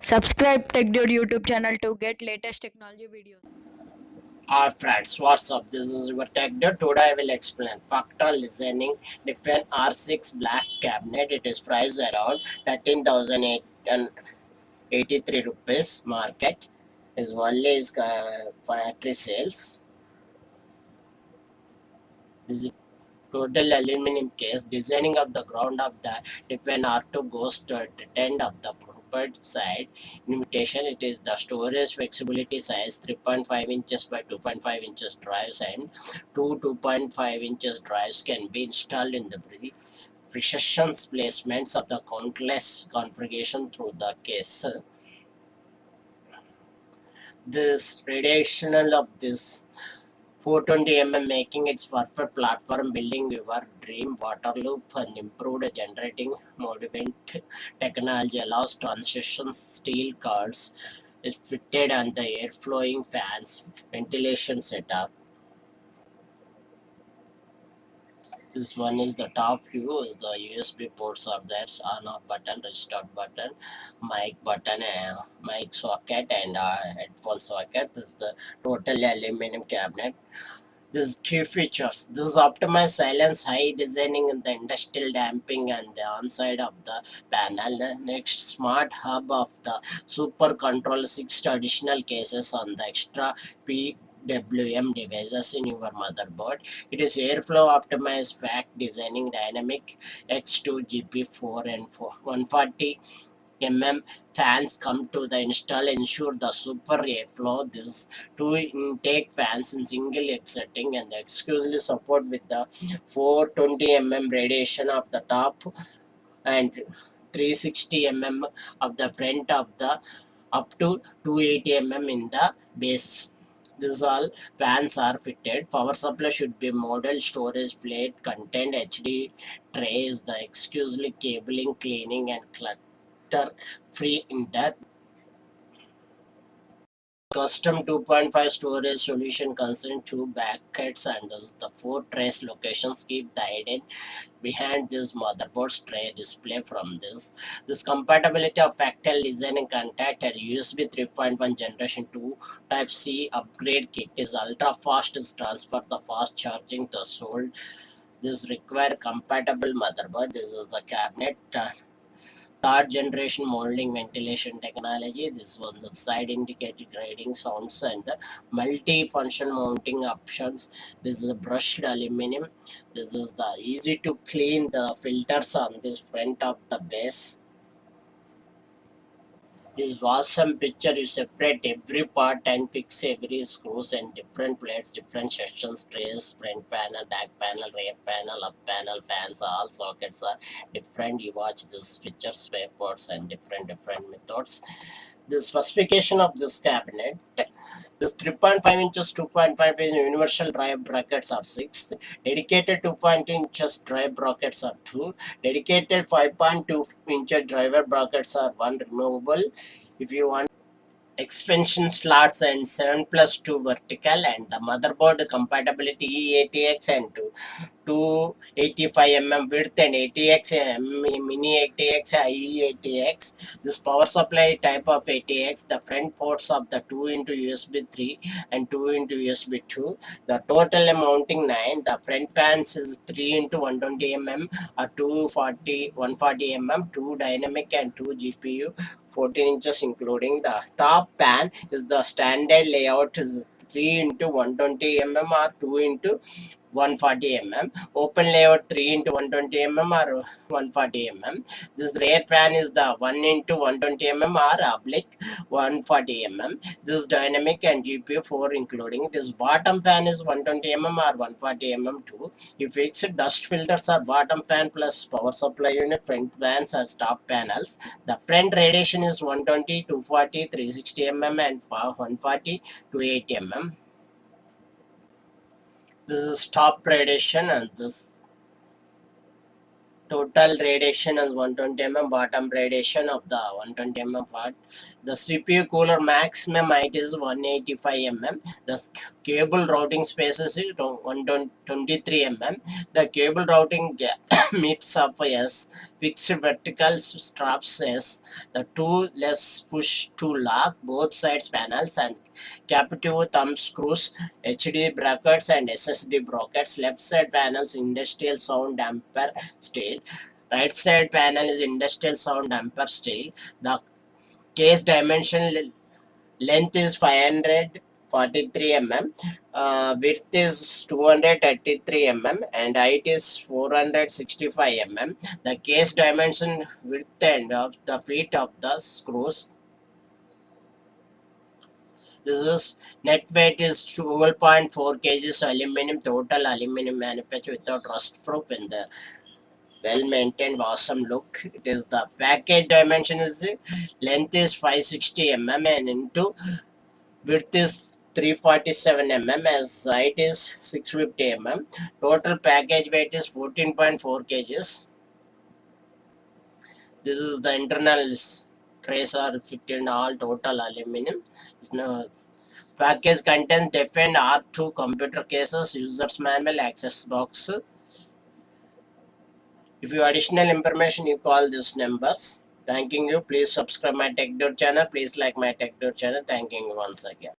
Subscribe TechDude YouTube channel to get latest technology videos. Hi friends, what's up? This is your tech dude. Today I will explain fractal listening different R6 black cabinet. It is priced around 13,883 rupees. Market is only is factory sales. This is total aluminum case. Designing of the ground of the different R2 goes to the end of the prepared side. Invitation, it is the storage flexibility size 3.5 inches by 2.5 inches drives and two 2.5 inches drives can be installed in the precision placements of the countless configuration through the case. This radiation of this 420 making its perfect platform building your dream water loop and improved generating movement technology allows transition steel cars is fitted on the air flowing fans ventilation setup. This one is the top view is the USB ports are there, on off button, restart button, mic button, mic socket and headphone socket. This is the total aluminum cabinet. These key features. This optimized silence, high designing in the industrial damping and the on-side of the panel. Next, smart hub of the super control, 6 additional cases on the extra PWM devices in your motherboard. It is airflow optimized fact designing dynamic X2 GP4 and 140 fans come to the install ensure the super airflow. This two intake fans in single X setting and exclusively support with the 420 radiation of the top and 360 of the front of the up to 280 in the base. This all fans are fitted. Power supply should be model storage plate contained HD trays, the exclusively cabling, cleaning and clutter free inter custom 2.5 storage solution concerning two brackets and thus the four trace locations keep the hidden behind this motherboard's tray display from this compatibility of fractal design and contact and USB 3.1 generation 2 type C upgrade kit is ultra fast is transfer the fast charging to sold. This require compatible motherboard. This is the cabinet third generation molding ventilation technology. This was the side indicated grading sounds and the multi-function mounting options. This is a brushed aluminum. This is the easy to clean the filters on this front of the base. This awesome picture. You separate every part and fix every screws and different plates, different sections, trays, front panel, back panel, rear panel, up panel, fans, all sockets are different. You watch this features, spare parts and different methods. The specification of this cabinet, this 3.5 inches 2.5 inch universal drive brackets are 6, dedicated 2.2 inches drive brackets are 2, dedicated 5.2 inches driver brackets are 1 removable. If you want expansion slots and 7 plus 2 vertical and the motherboard compatibility eATX and 285 width and ATX mini ATX eATX. This power supply type of ATX, the front ports of the 2 into USB 3 and 2 into USB 2. The total mounting 9. The front fans is 3 into 120 or 240 140 2 dynamic and 2 GPU 14 inches including the top pan is the standard layout is 3 into 120 or 2 into 140 open layout 3 into 120 or 140 this rear fan is the 1 into 120 or oblique 140 this dynamic and GPU 4 including this bottom fan is 120 or 140 too. You fix dust filters are bottom fan plus power supply unit front fans are top panels. The front radiation is 120 240 360 and 140 280 this is top radiation and this Total radiation is 120 bottom radiation of the 120 part. The CPU cooler maximum height is 185 The cable routing space is 123 The cable routing meets up S. Fixed vertical straps S. The two less push to lock both sides panels and captive thumb screws, HD brackets and SSD brackets. Left side panels industrial sound damper steel. Right side panel is industrial sound damper steel. The case dimension length is 543 width is 233 and height is 465 The case dimension width and of the feet of the screws. This is net weight is 12.4 kgs aluminum, total aluminum manufactured without rust proof in the well maintained awesome look. It is the package dimension is length is 560 and into width is 347 as height is 650 Total package weight is 14.4 kgs. This is the internal trays are fitted all total aluminum. Package contains defined R2 computer cases, user's manual, access box. If you additional information, you call these numbers. Thanking you. Please subscribe my TechDude channel. Please like my TechDude channel. Thanking you once again.